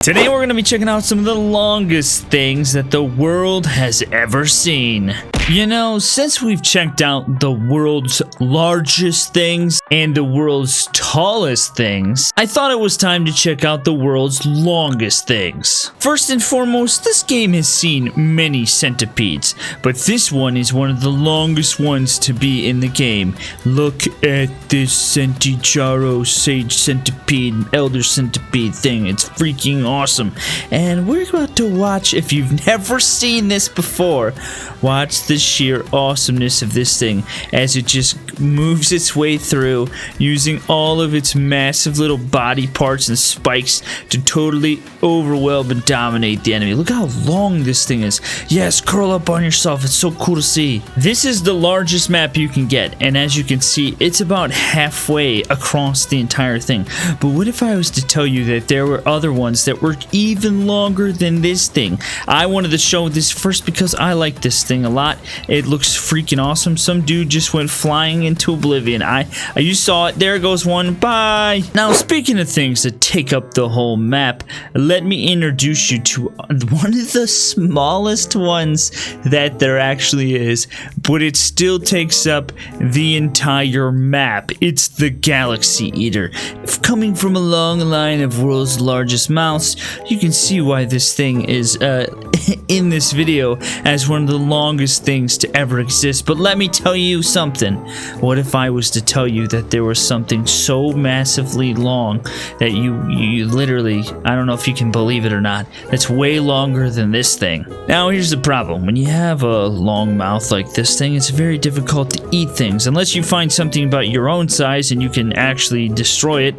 Today we're going to be checking out some of the longest things that the world has ever seen. You know, since we've checked out the world's largest things and the world's tallest things, I thought it was time to check out the world's longest things. First and foremost, this game has seen many centipedes, but this one is one of the longest ones to be in the game. Look at this Centipede, Sage Centipede, Elder Centipede thing. It's freaking awesome. And we're about to watch, if you've never seen this before, watch the sheer awesomeness of this thing as it just moves its way through using all of its massive little body parts and spikes to totally overwhelm and dominate the enemy. Look how long this thing is. Yes, curl up on yourself. It's so cool to see. This is the largest map you can get, and as you can see, it's about halfway across the entire thing. But what if I was to tell you that there were other ones that were even longer than this thing? I wanted to show this first because I like this thing a lot. It looks freaking awesome. Some dude just went flying into oblivion. You saw it. There goes one. Bye. Now, speaking of things that take up the whole map, let me introduce you to one of the smallest ones that there actually is, but it still takes up the entire map. It's the Galaxy Eater. Coming from a long line of world's largest mouths, you can see why this thing is in this video as one of the longest things to ever exist. But let me tell you something. What if I was to tell you that there was something so massively long that you literally, I don't know if you can believe it or not, that's way longer than this thing. Now here's the problem. When you have a long mouth like this thing, it's very difficult to eat things. Unless you find something about your own size and you can actually destroy it,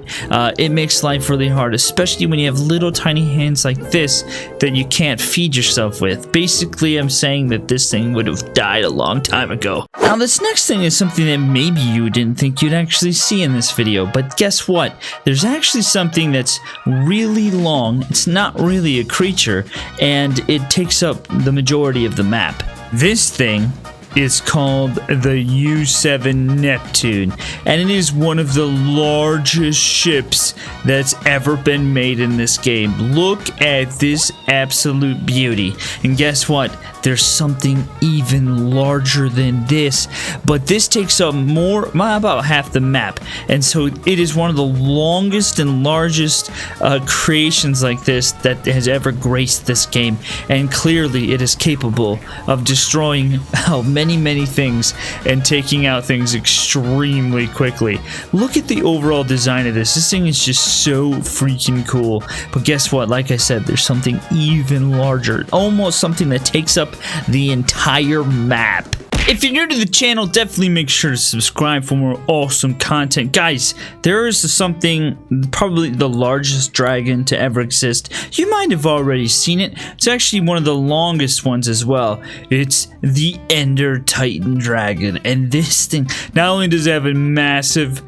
it makes life really hard, especially when you have little tiny hands like this that you can't feed yourself with. Basically, I'm saying that this thing would have died a long time ago. Now, this next thing is something that maybe you didn't think you'd actually see in this video, but guess what? There's actually something that's really long. It's not really a creature, and it takes up the majority of the map. This thing is called the U-7 Neptune, and it is one of the largest ships that's ever been made in this game. Look at this absolute beauty. And guess what? There's something even larger than this, but this takes up about half the map, and so it is one of the longest and largest creations like this that has ever graced this game, and clearly it is capable of destroying many things and taking out things extremely quickly. Look at the overall design of this. This thing is just so freaking cool. But guess what? Like I said, there's something even larger, almost something that takes up the entire map. If you're new to the channel, definitely make sure to subscribe for more awesome content. Guys, there is something, probably the largest dragon to ever exist. You might have already seen it. It's actually one of the longest ones as well. It's the Ender Titan dragon. And this thing, not only does it have a massive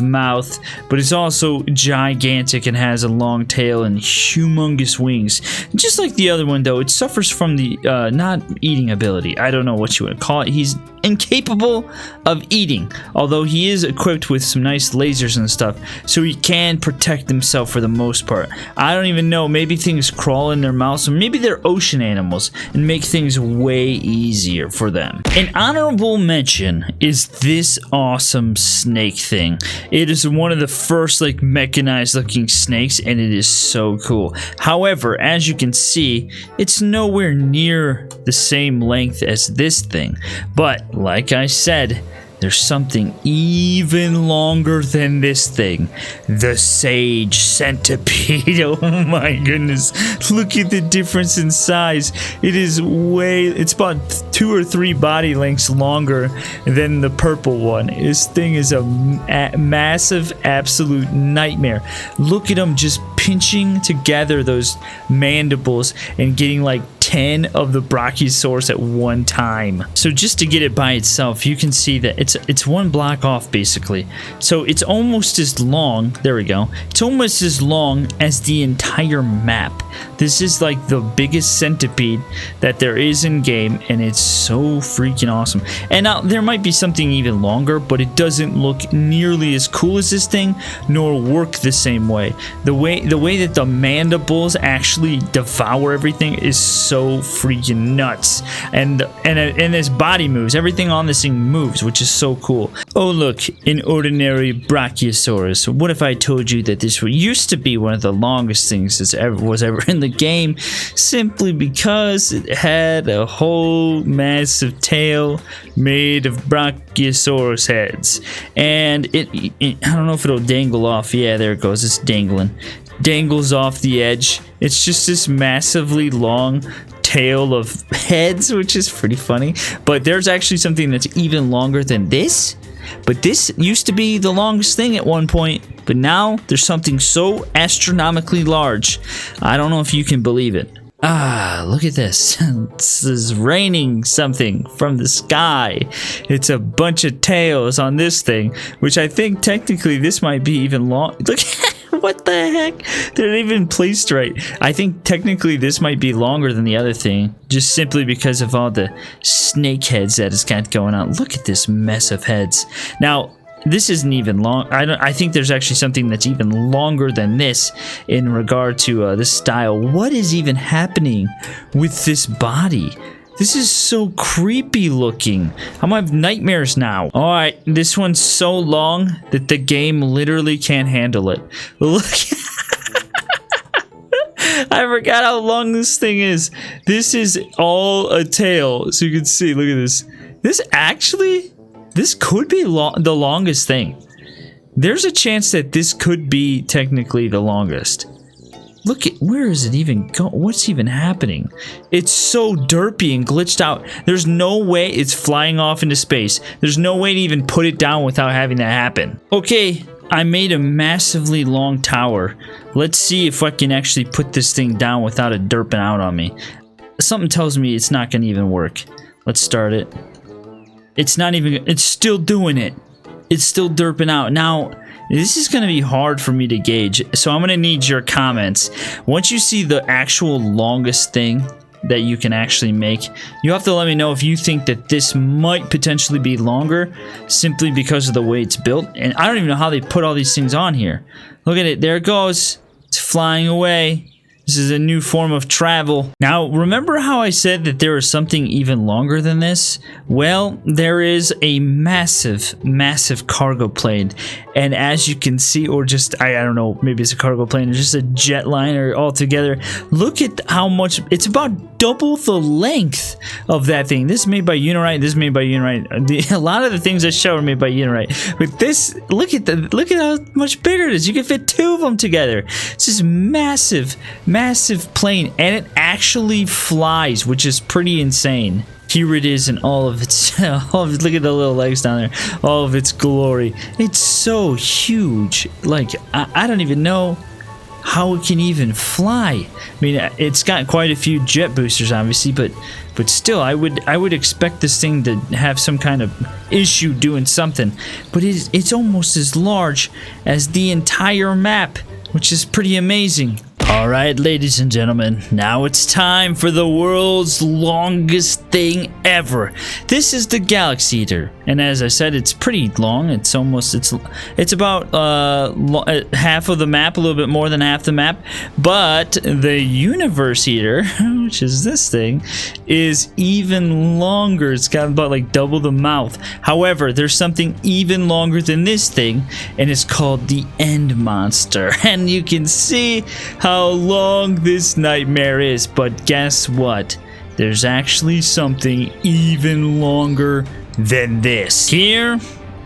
mouth, but it's also gigantic and has a long tail and humongous wings. Just like the other one, though, it suffers from the not eating ability. I don't know what you would call it. He's incapable of eating, although he is equipped with some nice lasers and stuff, so he can protect himself for the most part. I don't even know, maybe things crawl in their mouths, or maybe they're ocean animals and make things way easier for them. An honorable mention is this awesome snake thing. It is one of the first like mechanized looking snakes, and it is so cool. However, as you can see, it's nowhere near the same length as this thing, but like I said, there's something even longer than this thing. The Sage Centipede. Oh my goodness. Look at the difference in size. It's about 2 or 3 body lengths longer than the purple one. This thing is a massive, absolute nightmare. Look at him just pinching together those mandibles and getting like 10 of the Brachiosaurus at one time. So just to get it by itself, you can see that it's one block off basically. So it's almost as long, there we go, it's almost as long as the entire map. This is like the biggest centipede that there is in game, and it's so freaking awesome. And now there might be something even longer, but it doesn't look nearly as cool as this thing, nor work the same way. The way that the mandibles actually devour everything is so freaking nuts. And this body moves. Everything on this thing moves, which is so cool. Oh look, an ordinary Brachiosaurus. What if I told you that this used to be one of the longest things that was ever in the game, simply because it had a whole massive tail made of Brachiosaurus heads, and it I don't know if it'll dangle off. Yeah, there it goes. It's dangling. Dangles off the edge. It's just this massively long tail of heads, which is pretty funny. But there's actually something that's even longer than this. But this used to be the longest thing at one point, but now there's something so astronomically large. I don't know if you can believe it. Ah, look at this. This is raining something from the sky. It's a bunch of tails on this thing, which I think technically this might be even long. Look, what the heck? They're not even placed right. I think technically this might be longer than the other thing, just simply because of all the snake heads that it's got going on. Look at this mess of heads. Now, this isn't even long. I think there's actually something that's even longer than this in regard to this style. What is even happening with this body? This is so creepy looking. I'm gonna have nightmares now. All right, this one's so long that the game literally can't handle it. Look. I forgot how long this thing is. This is all a tail, so you can see. Look at this. This could be the longest thing. There's a chance that this could be technically the longest. Look at, where is it even going? What's even happening? It's so derpy and glitched out. There's no way it's flying off into space. There's no way to even put it down without having that happen. Okay, I made a massively long tower. Let's see if I can actually put this thing down without it derping out on me. Something tells me it's not gonna even work. Let's start it. It's not even, it's still doing it. It's still derping out. Now, this is going to be hard for me to gauge, so I'm going to need your comments. Once you see the actual longest thing that you can actually make, you have to let me know if you think that this might potentially be longer simply because of the way it's built. And I don't even know how they put all these things on here. Look at it. There it goes. It's flying away. This is a new form of travel. Now, remember how I said that there is something even longer than this? Well, there is a massive, massive cargo plane. And as you can see, or just, I don't know, maybe it's a cargo plane or just a jet liner altogether. Look at how much, it's about double the length of that thing. This is made by Unirite, this is made by Unirite. A lot of the things I show are made by Unirite. But this, look at how much bigger it is. You can fit two of them together. It's this massive, massive plane, and it actually flies, which is pretty insane. Here it is in all of its, look at the little legs down there, all of its glory. It's so huge. Like, I don't even know how it can even fly. I mean, it's got quite a few jet boosters, obviously, but still, I would expect this thing to have some kind of issue doing something. But it's almost as large as the entire map, which is pretty amazing. Alright, ladies and gentlemen, now it's time for the world's longest thing ever. This is the Galaxy Eater, and as I said, it's pretty long. It's about half of the map, a little bit more than half the map. But the Universe Eater, which is this thing, is even longer. It's got about like double the mouth. However, there's something even longer than this thing, and it's called the End Monster. And you can see how long this nightmare is, but guess what? There's actually something even longer than this. Here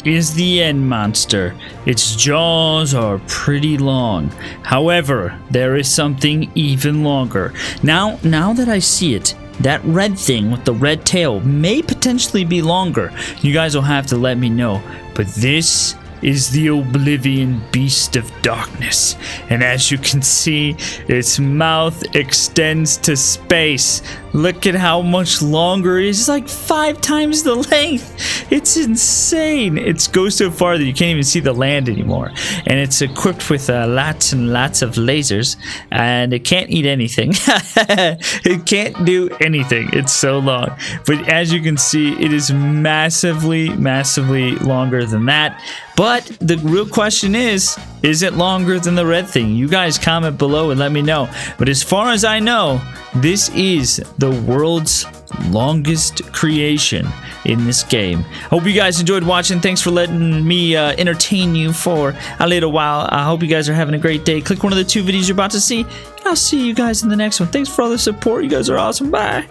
is the End Monster. Its jaws are pretty long. However, there is something even longer. Now that I see it, that red thing with the red tail may potentially be longer. You guys will have to let me know. But this is the Oblivion Beast of Darkness, and as you can see, its mouth extends to space. Look at how much longer it is. It's like 5 times the length. It's insane. It goes so far that you can't even see the land anymore. And it's equipped with lots and lots of lasers. And it can't eat anything. It can't do anything. It's so long. But as you can see, it is massively, massively longer than that. But the real question is it longer than the red thing? You guys comment below and let me know. But as far as I know, this is the world's longest creation in this game. Hope you guys enjoyed watching. Thanks for letting me entertain you for a little while. I hope you guys are having a great day. Click one of the 2 videos you're about to see. I'll see you guys in the next one. Thanks for all the support. You guys are awesome. Bye.